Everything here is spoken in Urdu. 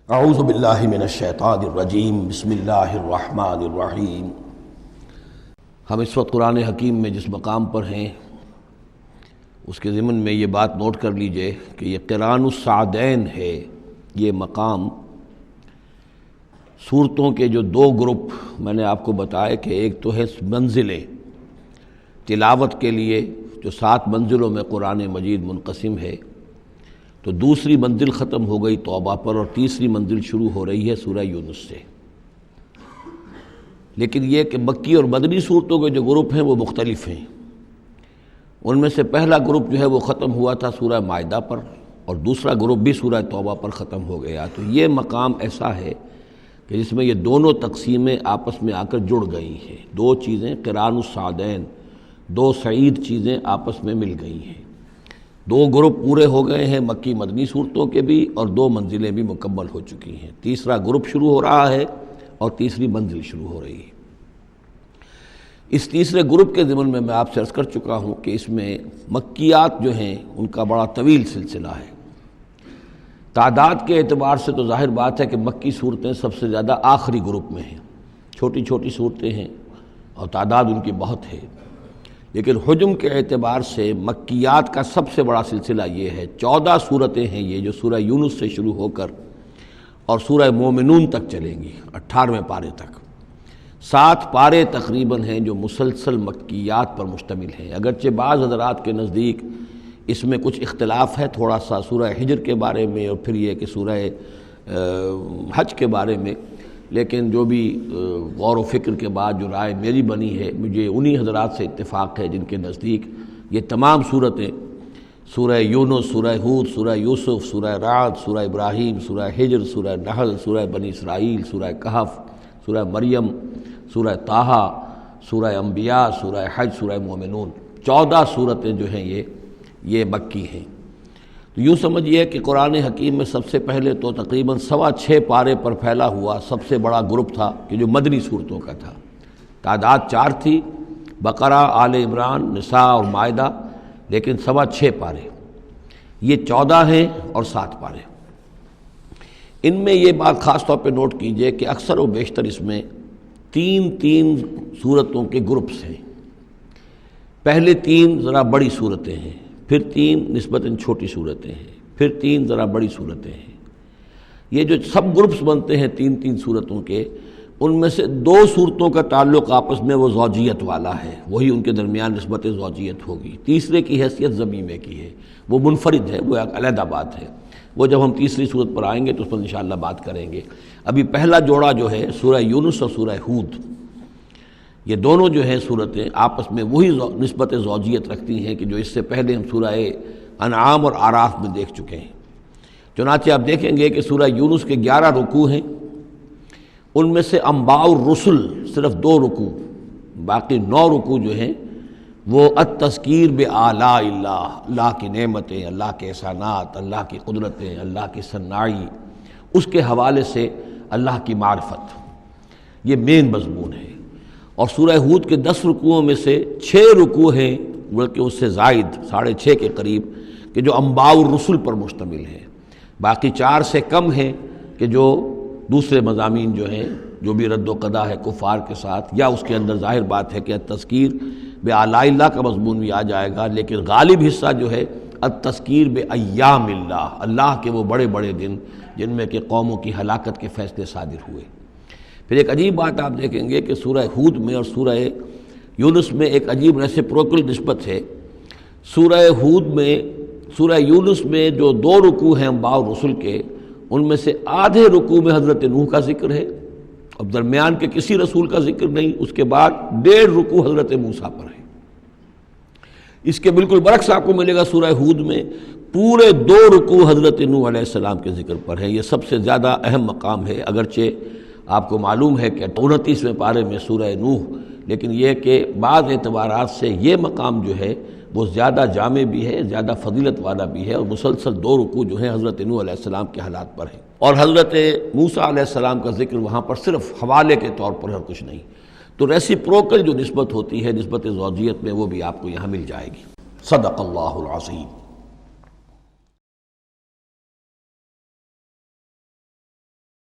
اعوذ باللہ من الشیطان الرجیم بسم اللہ الرحمن الرحیم۔ ہم اس وقت قرآن حکیم میں جس مقام پر ہیں اس کے ضمن میں یہ بات نوٹ کر لیجئے کہ یہ قران السعدین ہے۔ یہ مقام صورتوں کے جو دو گروپ میں نے آپ کو بتایا کہ ایک تو ہے منزلیں تلاوت کے لیے جو 7 منزلوں میں قرآن مجید منقسم ہے، تو دوسری منزل ختم ہو گئی توبہ پر اور تیسری منزل شروع ہو رہی ہے سورہ یونس سے۔ لیکن یہ کہ مکی اور مدنی صورتوں کے جو گروپ ہیں وہ مختلف ہیں۔ ان میں سے پہلا گروپ جو ہے وہ ختم ہوا تھا سورہ مائدہ پر، اور دوسرا گروپ بھی سورہ توبہ پر ختم ہو گیا۔ تو یہ مقام ایسا ہے کہ جس میں یہ دونوں تقسیمیں آپس میں آ کر جڑ گئی ہیں، دو چیزیں قران السعدین، دو سعید چیزیں آپس میں مل گئی ہیں۔ دو گروپ پورے ہو گئے ہیں مکی مدنی صورتوں کے بھی، اور 2 منزلیں بھی مکمل ہو چکی ہیں۔ تیسرا گروپ شروع ہو رہا ہے اور تیسری منزل شروع ہو رہی ہے۔ اس تیسرے گروپ کے ضمن میں آپ سے عرض کر چکا ہوں کہ اس میں مکیات جو ہیں ان کا بڑا طویل سلسلہ ہے۔ تعداد کے اعتبار سے تو ظاہر بات ہے کہ مکی صورتیں سب سے زیادہ آخری گروپ میں ہیں، چھوٹی چھوٹی صورتیں ہیں اور تعداد ان کی بہت ہے، لیکن حجم کے اعتبار سے مکیات کا سب سے بڑا سلسلہ یہ ہے۔ 14 صورتیں ہیں یہ جو سورہ یونس سے شروع ہو کر اور سورہ مومنون تک چلیں گی، 18ویں پارے تک۔ 7 پارے تقریباً ہیں جو مسلسل مکیات پر مشتمل ہیں، اگرچہ بعض حضرات کے نزدیک اس میں کچھ اختلاف ہے تھوڑا سا سورہ حجر کے بارے میں اور پھر یہ کہ سورہ حج کے بارے میں، لیکن جو بھی غور و فکر کے بعد جو رائے میری بنی ہے، مجھے انہی حضرات سے اتفاق ہے جن کے نزدیک یہ تمام صورتیں سورہ یونس، سورہ ہود، سورہ یوسف، سورہ رعد، سورہ ابراہیم، سورہ حجر، سورہ نحل، سورہ بنی اسرائیل، سورہ کہف، سورہ مریم، سورہ طٰہٰ، سورہ انبیاء، سورہ حج، سورہ مومنون، 14 صورتیں جو ہیں یہ مکی ہیں۔ تو یوں سمجھیے کہ قرآن حکیم میں سب سے پہلے تو تقریباً 6.25 پارے پر پھیلا ہوا سب سے بڑا گروپ تھا کہ جو مدنی صورتوں کا تھا۔ تعداد 4 تھی، بقرہ، آل عمران، نساء اور مائدہ، لیکن 6.25 پارے، یہ 14 ہیں اور 7 پارے۔ ان میں یہ بات خاص طور پہ نوٹ کیجئے کہ اکثر و بیشتر اس میں 3 صورتوں کے گروپس ہیں۔ پہلے 3 ذرا بڑی صورتیں ہیں، پھر 3 نسبتاً چھوٹی صورتیں ہیں، پھر 3 ذرا بڑی صورتیں ہیں۔ یہ جو سب گروپس بنتے ہیں 3 صورتوں کے، ان میں سے 2 صورتوں کا تعلق آپس میں وہ زوجیت والا ہے، وہی ان کے درمیان نسبت زوجیت ہوگی۔ تیسرے کی حیثیت ضمیمے کی ہے، وہ منفرد ہے، وہ ایک علیحدہ بات ہے۔ وہ جب ہم تیسری صورت پر آئیں گے تو اس پر انشاءاللہ بات کریں گے۔ ابھی پہلا جوڑا جو ہے سورہ یونس اور سورہ ہود، یہ دونوں جو ہیں صورتیں آپس میں وہی نسبت زوجیت رکھتی ہیں کہ جو اس سے پہلے ہم سورہ انعام اور اعراف میں دیکھ چکے ہیں۔ چنانچہ آپ دیکھیں گے کہ سورہ یونس کے 11 رکوع ہیں، ان میں سے انباء الرسل صرف 2 رکوع، باقی 9 رکوع جو ہیں وہ التذکیر بآلاء اللہ، اللہ کی نعمتیں، اللہ کے احسانات، اللہ کی قدرتیں، اللہ کی صناعی، اس کے حوالے سے اللہ کی معرفت، یہ مین مضمون ہے۔ اور سورہ ہود کے 10 رکوعوں میں سے 6 رکوع ہیں بلکہ اس سے زائد 6.5 کے قریب کہ جو انباء الرسل پر مشتمل ہیں، باقی 4 سے کم ہیں کہ جو دوسرے مضامین جو ہیں، جو بھی رد و قضا ہے کفار کے ساتھ، یا اس کے اندر ظاہر بات ہے کہ التذکیر بآلاء اللہ کا مضمون بھی آ جائے گا، لیکن غالب حصہ جو ہے التذکیر بایام اللہ، اللہ کے وہ بڑے بڑے دن جن میں کہ قوموں کی ہلاکت کے فیصلے صادر ہوئے۔ پھر ایک عجیب بات آپ دیکھیں گے کہ سورہ ہود میں اور سورہ یونس میں ایک عجیب ریسیپروکل نسبت ہے۔ سورہ ہود میں، سورہ یونس میں جو 2 رکوع ہیں انباء الرسل کے، ان میں سے آدھے رکوع میں حضرت نوح کا ذکر ہے، اب درمیان کے کسی رسول کا ذکر نہیں، اس کے بعد 1.5 رکوع حضرت موسیٰ پر ہے۔ اس کے بالکل برعکس آپ کو ملے گا سورہ ہود میں پورے 2 رکوع حضرت نوح علیہ السلام کے ذکر پر ہے۔ یہ سب سے زیادہ اہم مقام ہے، اگرچہ آپ کو معلوم ہے کہ 29ویں پارے میں سورہ نوح، لیکن یہ کہ بعض اعتبارات سے یہ مقام جو ہے وہ زیادہ جامع بھی ہے، زیادہ فضیلت والا بھی ہے، اور مسلسل 2 رکوع جو ہیں حضرت نوح علیہ السلام کے حالات پر ہیں، اور حضرت موسیٰ علیہ السلام کا ذکر وہاں پر صرف حوالے کے طور پر ہے اور کچھ نہیں۔ تو ریسیپروکل جو نسبت ہوتی ہے نسبت زوجیت میں، وہ بھی آپ کو یہاں مل جائے گی۔ صدق اللہ العظیم۔